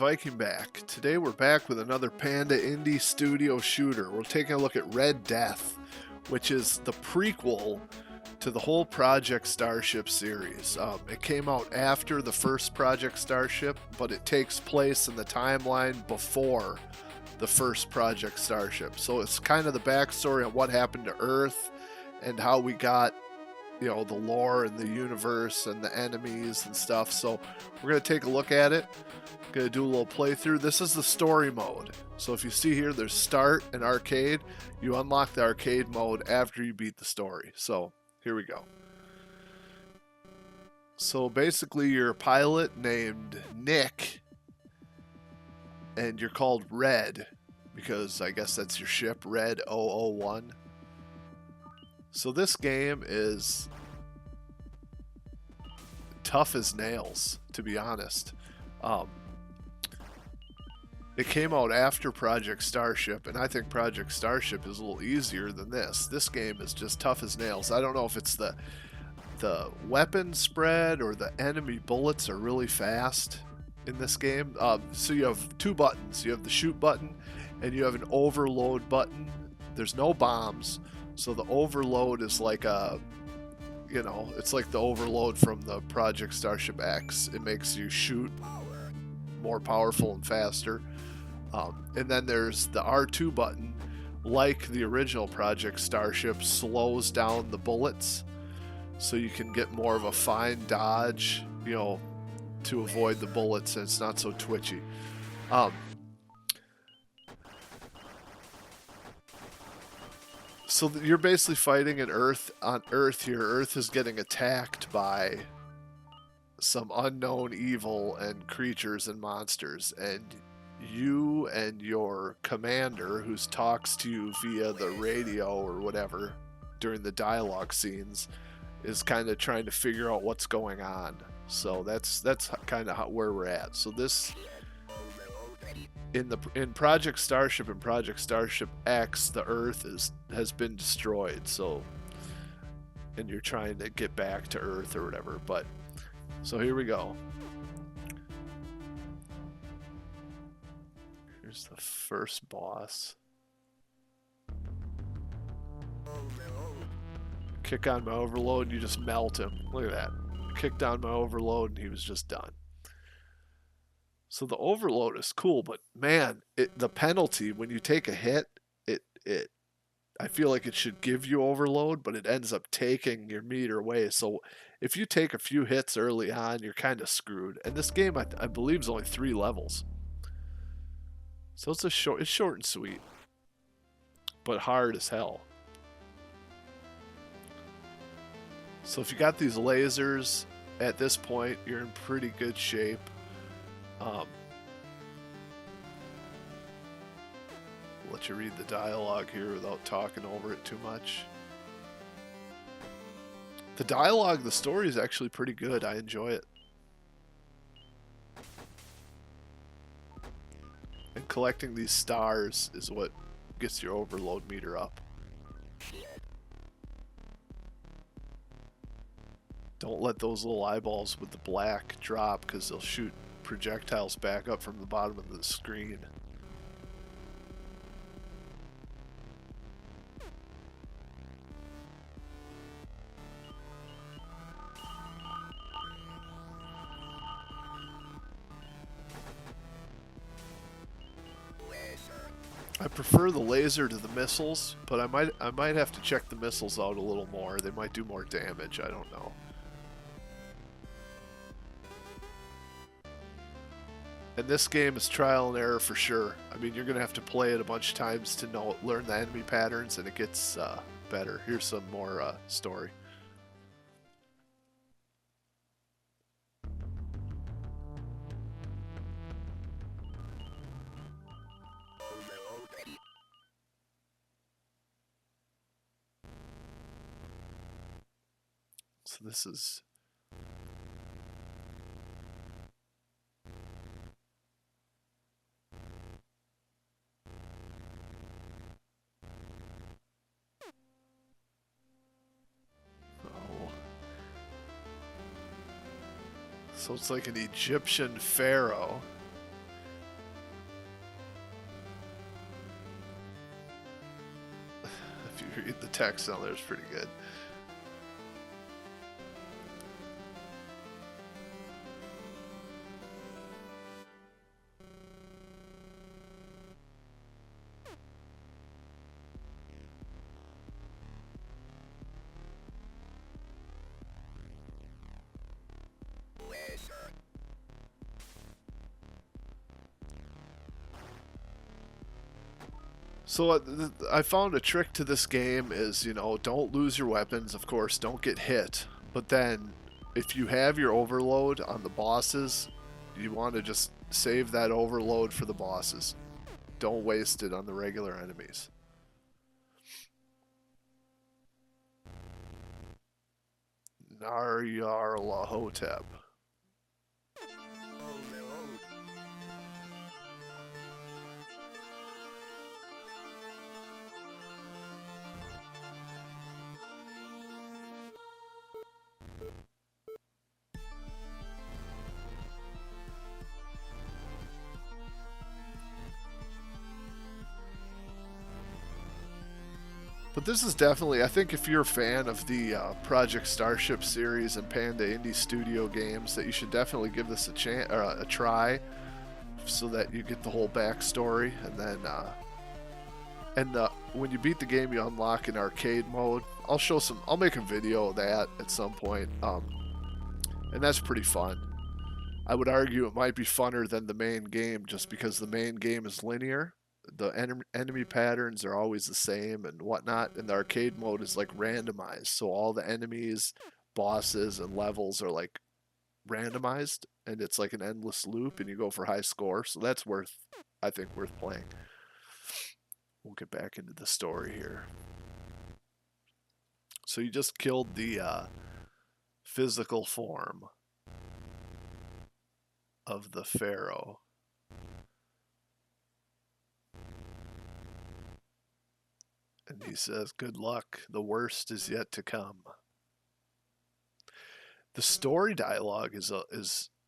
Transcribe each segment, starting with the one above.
Viking back. Today we're back with another Panda Indie Studio shooter. We're taking a look at Red Death, which is the prequel to the whole Project Starship series. It came out after the first Project Starship, but it takes place in the timeline before the first Project Starship. So it's kind of the backstory on what happened to Earth and how we got, you know, the lore and the universe and the enemies and stuff. So we're going to take a look at it. Going to do a little playthrough. This is the story mode. So if you see here, there's start and arcade. You unlock the arcade mode after you beat the story. So here we go. So basically you're a pilot named Nick, and you're called Red because I guess that's your ship, Red 001. So this game is tough as nails, to be honest. It came out after Project Starship, and I think Project Starship is a little easier than this. This game is just tough as nails. I don't know if it's the weapon spread or the enemy bullets are really fast in this game. So you have two buttons. You have the shoot button, and you have an overload button. There's no bombs, so the overload is like a, you know, it's like the overload from the Project Starship X. It makes you shoot more powerful and faster. And then there's the R2 button, like the original Project Starship, slows down the bullets so you can get more of a fine dodge, you know, to avoid the bullets, and it's not so twitchy. So you're basically fighting on Earth here. Earth is getting attacked by some unknown evil and creatures and monsters, and you and your commander, who talks to you via the radio or whatever during the dialogue scenes, is kind of trying to figure out what's going on. So that's kind of where we're at. So this in Project Starship and Project Starship X, the Earth has been destroyed. So, and you're trying to get back to Earth or whatever. But so here we go. Here's the first boss. Kick on my overload and you just melt him. Look at that. Kicked on my overload and he was just done. So the overload is cool, but man, the penalty when you take a hit, I feel like it should give you overload, but it ends up taking your meter away. So if you take a few hits early on, you're kind of screwed. And this game, I believe, is only 3 levels. So it's short and sweet, but hard as hell. So if you got these lasers at this point, you're in pretty good shape. Let you read the dialogue here without talking over it too much. The dialogue, the story is actually pretty good. I enjoy it. And collecting these stars is what gets your overload meter up. Don't let those little eyeballs with the black drop, because they'll shoot projectiles back up from the bottom of the screen. I prefer the laser to the missiles, but I might have to check the missiles out a little more. They might do more damage, I don't know. And this game is trial and error for sure. I mean, you're going to have to play it a bunch of times to learn the enemy patterns, and it gets better. Here's some more story. So this is... So it's like an Egyptian pharaoh. you read the text on there, it's pretty good. So I found a trick to this game is, you know, don't lose your weapons, of course, don't get hit. But then, if you have your overload on the bosses, you want to just save that overload for the bosses. Don't waste it on the regular enemies. Nar-Yarla-Hotep. But this is definitely, I think if you're a fan of the Project Starship series and Panda Indie Studio games, that you should definitely give this a try, so that you get the whole backstory. And then, when you beat the game, you unlock an arcade mode. I'll make a video of that at some point, and that's pretty fun. I would argue it might be funner than the main game, just because the main game is linear. The enemy patterns are always the same and whatnot, and the arcade mode is like randomized, so all the enemies, bosses, and levels are like randomized, and it's like an endless loop, and you go for high score. So that's I think worth playing. We'll get back into the story here. So you just killed the physical form of the pharaoh. And he says, good luck, the worst is yet to come. The story dialogue is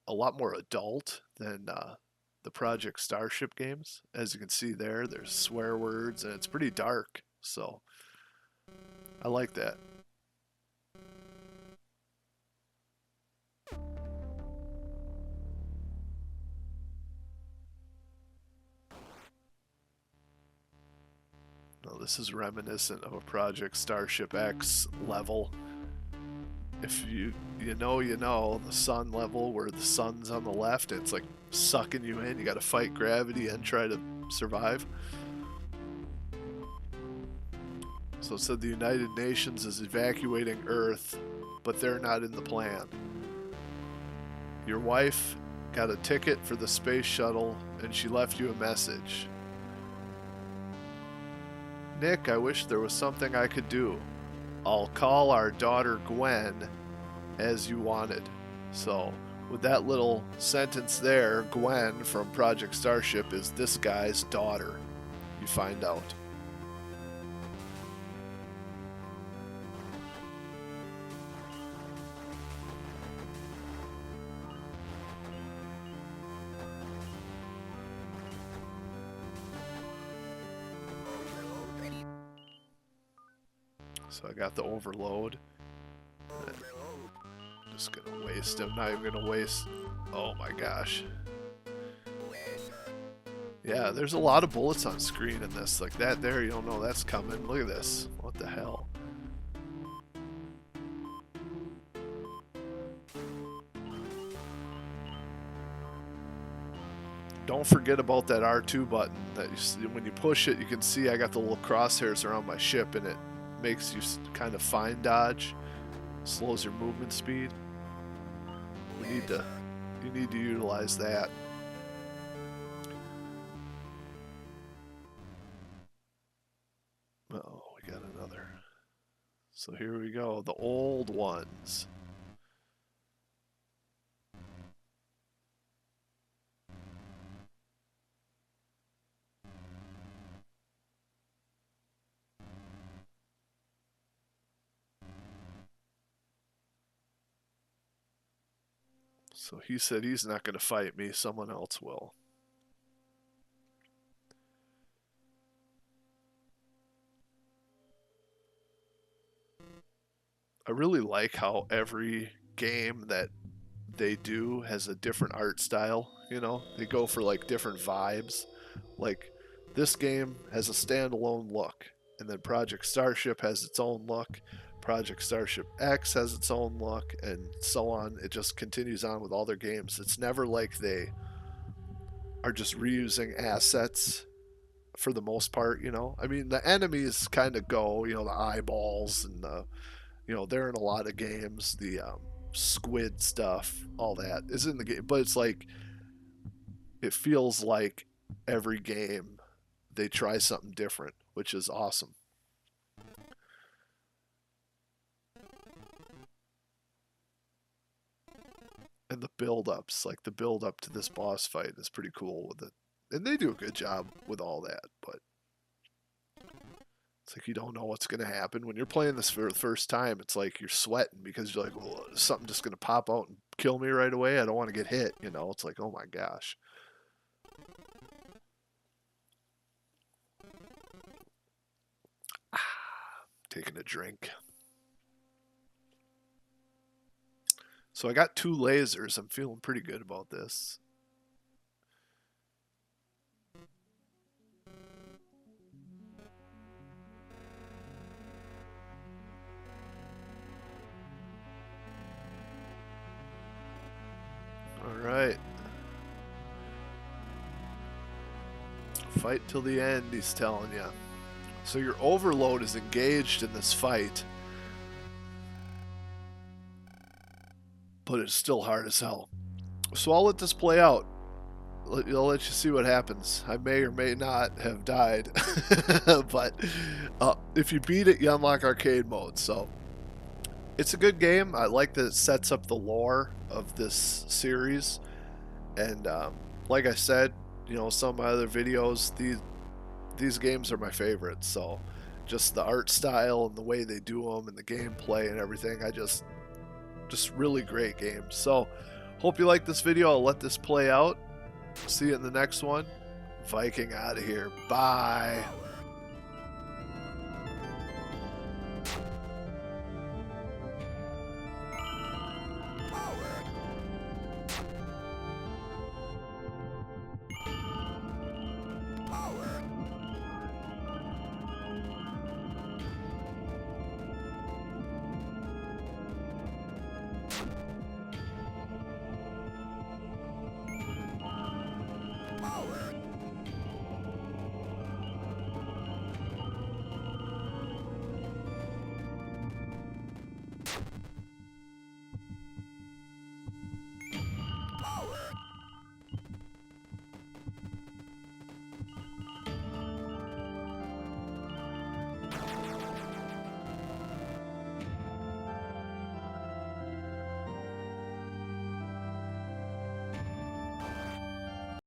a lot more adult than the Project Starship games. As you can see there, there's swear words, and it's pretty dark. So, I like that. Now, this is reminiscent of a Project Starship X level. If you know, the sun level where the sun's on the left, it's like sucking you in. You got to fight gravity and try to survive. So it said the United Nations is evacuating Earth, but they're not in the plan. Your wife got a ticket for the space shuttle, and she left you a message. Nick, I wish there was something I could do. I'll call our daughter Gwen as you wanted. So, with that little sentence there, Gwen from Project Starship is this guy's daughter. You find out. So I got the overload. Just gonna waste him. Not even gonna waste. Oh my gosh. Yeah, there's a lot of bullets on screen in this. Like that there, you don't know that's coming. Look at this. What the hell? Don't forget about that R2 button. That when you push it, you can see I got the little crosshairs around my ship, and it makes you kind of fine dodge, slows your movement speed. You need to utilize that. Oh, we got another. So here we go, the old ones. So he said he's not going to fight me, someone else will. I really like how every game that they do has a different art style. You know, they go for like different vibes. Like this game has a standalone look, and then Project Starship has its own look. Project Starship X has its own look, and so on. It just continues on with all their games. It's never like they are just reusing assets for the most part, you know. I mean, the enemies kind of go, you know, the eyeballs and the, you know, they're in a lot of games. The squid stuff, all that is in the game, but it's like it feels like every game they try something different, which is awesome. And the build-ups, like the build-up to this boss fight, is pretty cool with it, and they do a good job with all that. But it's like you don't know what's going to happen when you're playing this for the first time. It's like you're sweating because you're like, well, is something just going to pop out and kill me right away? I don't want to get hit, you know. It's like, oh my gosh. Taking a drink. So I got 2 lasers. I'm feeling pretty good about this. Alright. Fight till the end, he's telling you. So your overload is engaged in this fight. But it's still hard as hell. So I'll let this play out. I'll let you see what happens. I may or may not have died. But if you beat it, you unlock arcade mode. So it's a good game. I like that it sets up the lore of this series. And like I said, you know, some of my other videos, these games are my favorites. So just the art style and the way they do them and the gameplay and everything, just really great games. So hope you like this video. I'll let this play out. See you in the next one. Viking out of here. Bye.